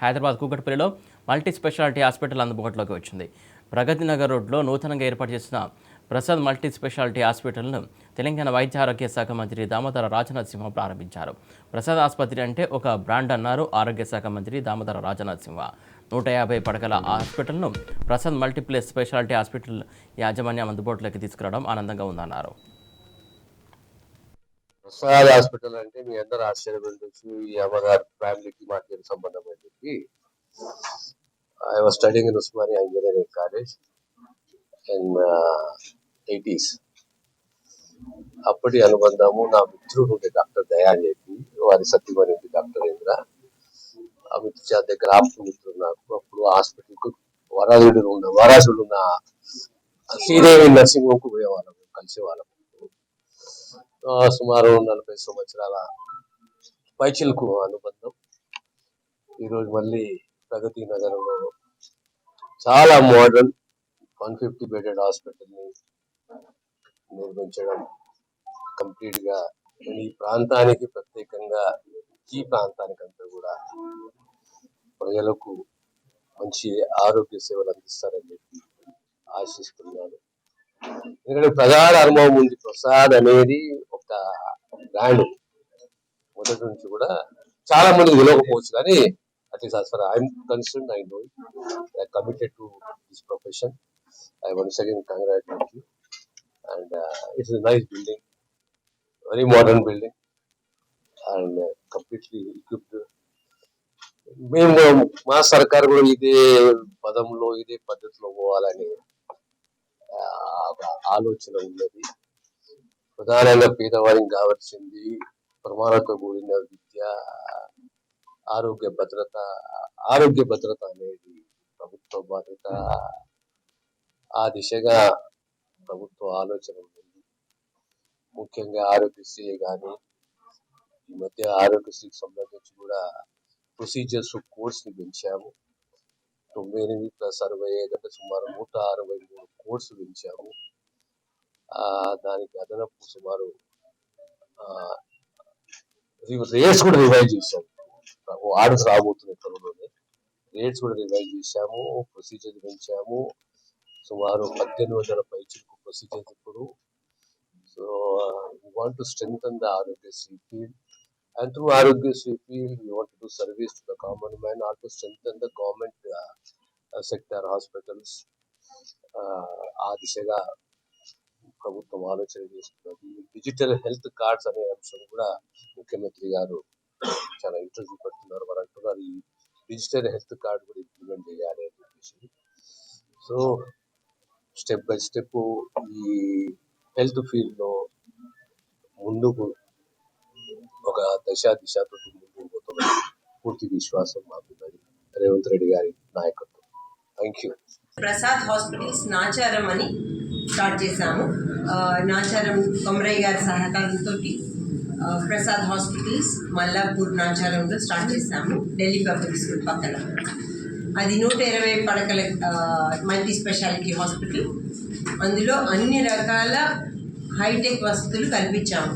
హైదరాబాద్ కూకట్పల్లిలో multi speciality hospital అందుబాటులోకి వచ్చింది. ప్రగతి నగర్ రోడ్లో నూతనంగా ఏర్పాటు చేసిన ప్రసాద్ మల్టీ స్పెషాలిటీ హాస్పిటల్ను తెలంగాణ వైద్య ఆరోగ్య శాఖ మంత్రి దామోదర రాజనరసింహ ప్రారంభించారు. ప్రసాద్ ఆసుపత్రి అంటే ఒక బ్రాండ్ అన్నారు ఆరోగ్య శాఖ మంత్రి దామోదర రాజనరసింహ. 150 పడకల హాస్పిటల్ను ప్రసాద్ మల్టీప్లెక్స్ స్పెషాలిటీ హాస్పిటల్ యాజమాన్యం అందుబాటులోకి తీసుకురావడం ఆనందంగా ఉందన్నారు. ప్రసాద్ హాస్పిటల్ అంటే మీ అందరు ఆశ్చర్యపడవచ్చు. ఈ అమ్మగారు ఫ్యామిలీకి మాకు సంబంధం అని చెప్పి I was studying in Osmania engineering college in 80s. అప్పటి అనుబంధము. నా మిత్రుడు ఉండే డాక్టర్ దయా అని చెప్పి, వారి సత్యమని డాక్టర్ ఇంద్ర. ఆ మిత్రు దగ్గర ఆప్త మిత్రుడు నాకు. అప్పుడు హాస్పిటల్కు వారాసుడు ఉన్న శ్రీదేవి నర్సింగ్ హోమ్కు పోయేవాళ్ళము, కలిసేవాళ్ళము. సుమారు 40 సంవత్సరాల పైచిలకు అనుబంధం. ఈరోజు మళ్ళీ ప్రగతి నగరంలో చాలా మోడర్న్ 150 బెడెడ్ హాస్పిటల్ని నిర్మించడం కంప్లీట్ గా ఈ ప్రాంతానికి, ప్రత్యేకంగా ఈ ప్రాంతానికంతా కూడా ప్రజలకు మంచి ఆరోగ్య సేవలు అందిస్తారని చెప్పి ఆశిస్తున్నాను. ఎందుకంటే ప్రధాన అనుభవం ఉంది. ప్రసాద్ అనేది ఒక బ్రాండ్. మొదటి నుంచి కూడా చాలా మంది తెలియకపోవచ్చు, కానీ at least as far as I'm concerned, I know it. I committed to this profession. I once again congratulate you. And it's a nice building, very modern building, and completely equipped. మేము మా సర్కారు కూడా ఇదే పదంలో, ఇదే పద్ధతిలో పోవాలని ఆలోచన ఉన్నది. ప్రధానంగా పేదవారికి కావాల్సింది ప్రమాణాలతో కూడిన విద్య, ఆరోగ్య భద్రత అనేది ప్రభుత్వ బాధ్యత. ఆ దిశగా ప్రభుత్వ ఆలోచన ఉంది. ముఖ్యంగా ఆరోగ్యశ్రీ కానీ, ఈ మధ్య ఆరోగ్యశ్రీకి సంబంధించి కూడా ప్రొసీజర్స్ కోర్స్ ని పెంచాము. 98+65 అంటే సుమారు 163 కోర్సు పెంచాము. దానికి అదనపు సుమారు రేట్స్ కూడా రివైజ్ చేశాము. ఆర్డర్స్ రాబోతున్నాయి త్వరలోనే. రేట్స్ కూడా రివైజ్ చేశాము, ప్రొసీజర్ పెంచాము. సుమారు 1800 పైచిలకు ప్రొసీజర్స్ ఇప్పుడు. So we want to strengthen the Aarogyasri field, and through Aarogyasri field we want to do service to the common man, also strengthen the government sector hospitals. ఆ దిశగా ప్రభుత్వం ఆలోచన చేస్తున్నది. డిజిటల్ హెల్త్ కార్డ్స్ అనే అంశం కూడా ముఖ్యమంత్రి గారు చాలా ఇంట్రెస్ట్ చూపెడుతున్నారు. వారు అంటున్నారు ఈ డిజిటల్ హెల్త్ కార్డ్ కూడా ఇంప్లిమెంట్ చేయాలి అని చెప్పేసి. సో స్టెప్ బై స్టెప్ ఈ హెల్త్ ఫీల్డ్ లో ముందుకు ఒక దిశతో ముందుకు పోతున్న పూర్తి విశ్వాసం మాకున్నది రేవంత్ రెడ్డి గారి నాయకత్వం. Thank you. Prasad hospitals Nacharam అని స్టార్ట్ చేశాము. నాచారం కొమరయ్య గారి సహకారంతో ప్రసాద్ హాస్పిటల్స్ మల్లాపూర్ నాచారంలో స్టార్ట్ చేశాము, ఢిల్లీ పబ్లిక్ స్కూల్ పక్కన. అది 120 పడకల మల్టీ స్పెషాలిటీ హాస్పిటల్. అందులో అన్ని రకాల హైటెక్ వసతులు కల్పించాము.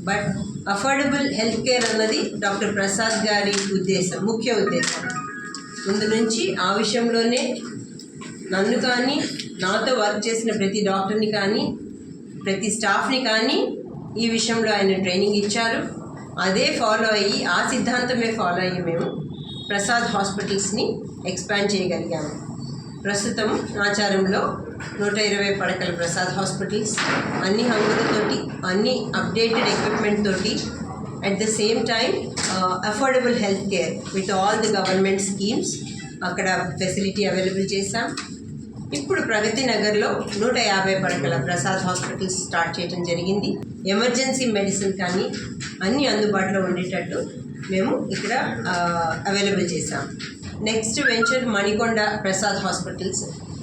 బట్ అఫోర్డబుల్ హెల్త్ కేర్ అన్నది డాక్టర్ ప్రసాద్ గారి ఉద్దేశం, ముఖ్య ఉద్దేశం. ముందు నుంచి ఆ విషయంలోనే నన్ను కానీ, నాతో వర్క్ చేసిన ప్రతి డాక్టర్ని కానీ, ప్రతి స్టాఫ్ని కానీ ఈ విషయంలో ఆయన ట్రైనింగ్ ఇచ్చారు. అదే ఫాలో అయ్యి, ఆ సిద్ధాంతమే ఫాలో అయ్యి మేము ప్రసాద్ హాస్పిటల్స్ని ఎక్స్పాండ్ చేయగలిగాము. ప్రస్తుతం ఆచారంలో 120 పడకల ప్రసాద్ హాస్పిటల్స్, అన్ని హంగులతోటి, అన్ని అప్డేటెడ్ ఎక్విప్మెంట్ తోటి, at the same time affordable health care with all the government schemes అక్కడ ఫెసిలిటీ అవైలబుల్ చేశాం. ఇప్పుడు ప్రగతి నగర్లో 150 పడకల ప్రసాద్ హాస్పిటల్స్ స్టార్ట్ చేయడం జరిగింది. ఎమర్జెన్సీ మెడిసిన్ కానీ అన్నీ అందుబాటులో ఉండేటట్టు మేము ఇక్కడ అవైలబుల్ చేశాం. Next venture Manikonda Prasad hospitals,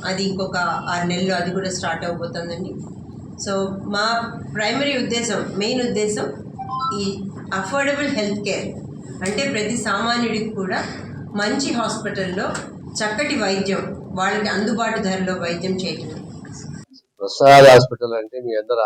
అది ఇంకొక 6 నెలల్లో అది కూడా స్టార్ట్ అవబోతుందండి. సో మా ప్రైమరీ ఉద్దేశం, మెయిన్ ఉద్దేశం ఈ అఫోర్డబుల్ హెల్త్ కేర్ అంటే ప్రతి సామాన్యుడికి కూడా మంచి హాస్పిటల్లో చక్కటి వైద్యం, వాళ్ళకి అందుబాటు ధరలో వైద్యం చేయటం. ప్రసాద్ హాస్పిటల్ అంటే మీ అందరు